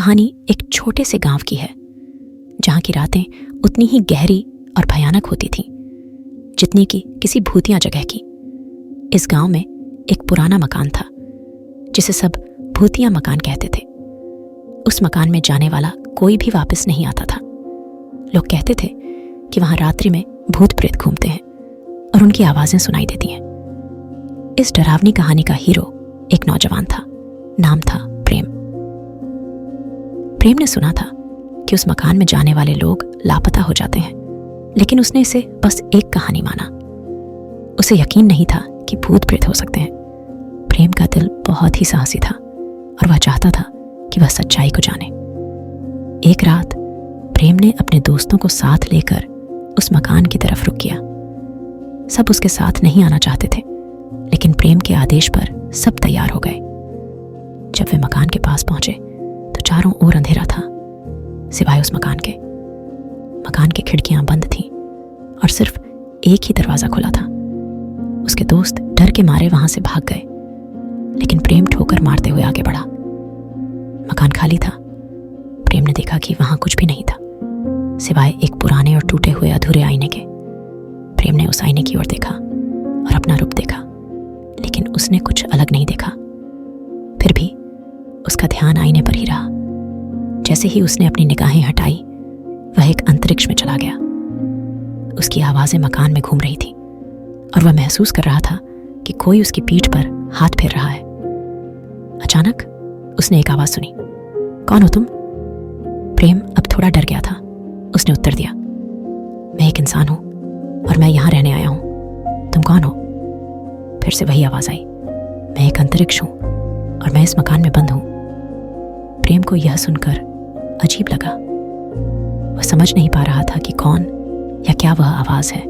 कहानी एक छोटे से गांव की है, जहां की रातें उतनी ही गहरी और भयानक होती थीं जितनी कि किसी भूतिया जगह की। इस गांव में एक पुराना मकान था जिसे सब भूतिया मकान कहते थे। उस मकान में जाने वाला कोई भी वापस नहीं आता था। लोग कहते थे कि वहां रात्रि में भूत प्रेत घूमते हैं और उनकी आवाजें सुनाई देती हैं। इस डरावनी कहानी का हीरो एक नौजवान था, नाम था प्रेम। प्रेम ने सुना था कि उस मकान में जाने वाले लोग लापता हो जाते हैं, लेकिन उसने इसे बस एक कहानी माना। उसे यकीन नहीं था कि भूत प्रेत हो सकते हैं। प्रेम का दिल बहुत ही साहसी था और वह चाहता था कि वह सच्चाई को जाने। एक रात प्रेम ने अपने दोस्तों को साथ लेकर उस मकान की तरफ रुख किया। सब उसके साथ नहीं आना चाहते थे, लेकिन प्रेम के आदेश पर सब तैयार हो गए। जब वे मकान के पास पहुंचे तो चारों ओर अंधेरा था, सिवाय उस मकान के। मकान की खिड़कियां बंद थीं और सिर्फ एक ही दरवाजा खुला था। उसके दोस्त डर के मारे वहां से भाग गए, लेकिन प्रेम ठोकर मारते हुए आगे बढ़ा। मकान खाली था। प्रेम ने देखा कि वहां कुछ भी नहीं था, सिवाय एक पुराने और टूटे हुए अधूरे आईने के। प्रेम ने उस आईने की ओर देखा और अपना रूप देखा, लेकिन उसने कुछ अलग नहीं देखा। फिर भी उसका ध्यान आईने पर ही रहा। जैसे ही उसने अपनी निगाहें हटाई, वह एक अंतरिक्ष में चला गया। उसकी आवाजें मकान में घूम रही थी और वह महसूस कर रहा था कि कोई उसकी पीठ पर हाथ फेर रहा है। अचानक उसने एक आवाज सुनी, कौन हो तुम? प्रेम अब थोड़ा डर गया था। उसने उत्तर दिया, मैं एक इंसान हूं और मैं यहां रहने आया हूं। तुम कौन हो? फिर से वही आवाज आई, मैं एक अंतरिक्ष हूं और मैं इस मकान में बंद हूं। प्रेम को यह सुनकर अजीब लगा। वह समझ नहीं पा रहा था कि कौन या क्या वह आवाज है।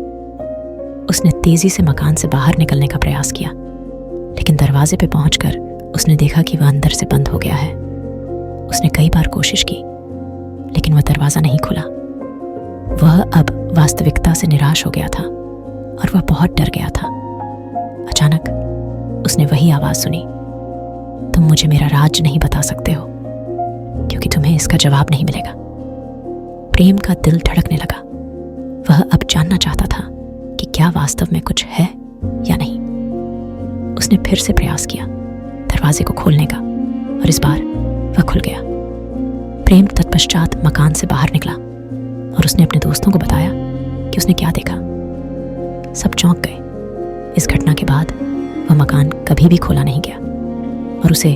उसने तेजी से मकान से बाहर निकलने का प्रयास किया, लेकिन दरवाजे पे पहुंचकर उसने देखा कि वह अंदर से बंद हो गया है। उसने कई बार कोशिश की, लेकिन वह दरवाजा नहीं खुला। वह अब वास्तविकता से निराश हो गया था और वह बहुत डर गया था। अचानक उसने वही आवाज सुनी, तुम मुझे मेरा राज नहीं बता सकते हो, क्योंकि तुम्हें इसका जवाब नहीं मिलेगा। प्रेम का दिल धड़कने लगा। वह अब जानना चाहता था कि क्या वास्तव में कुछ है या नहीं। उसने फिर से प्रयास किया दरवाजे को खोलने का, और इस बार वह खुल गया। प्रेम तत्पश्चात मकान से बाहर निकला और उसने अपने दोस्तों को बताया कि उसने क्या देखा। सब चौंक गए। इस घटना के बाद वह मकान कभी भी खोला नहीं गया और उसे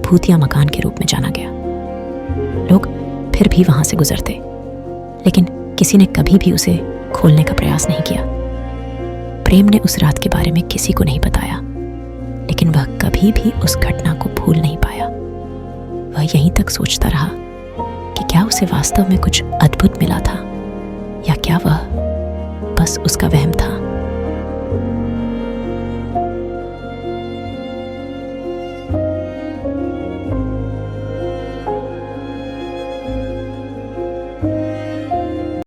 भूतिया मकान के रूप में जाना गया। लोग फिर भी वहां से गुजरते, लेकिन किसी ने कभी भी उसे खोलने का प्रयास नहीं किया। प्रेम ने उस रात के बारे में किसी को नहीं बताया, लेकिन वह कभी भी उस घटना को भूल नहीं पाया। वह यहीं तक सोचता रहा कि क्या उसे वास्तव में कुछ अद्भुत मिला था, या क्या वह बस उसका वहम था।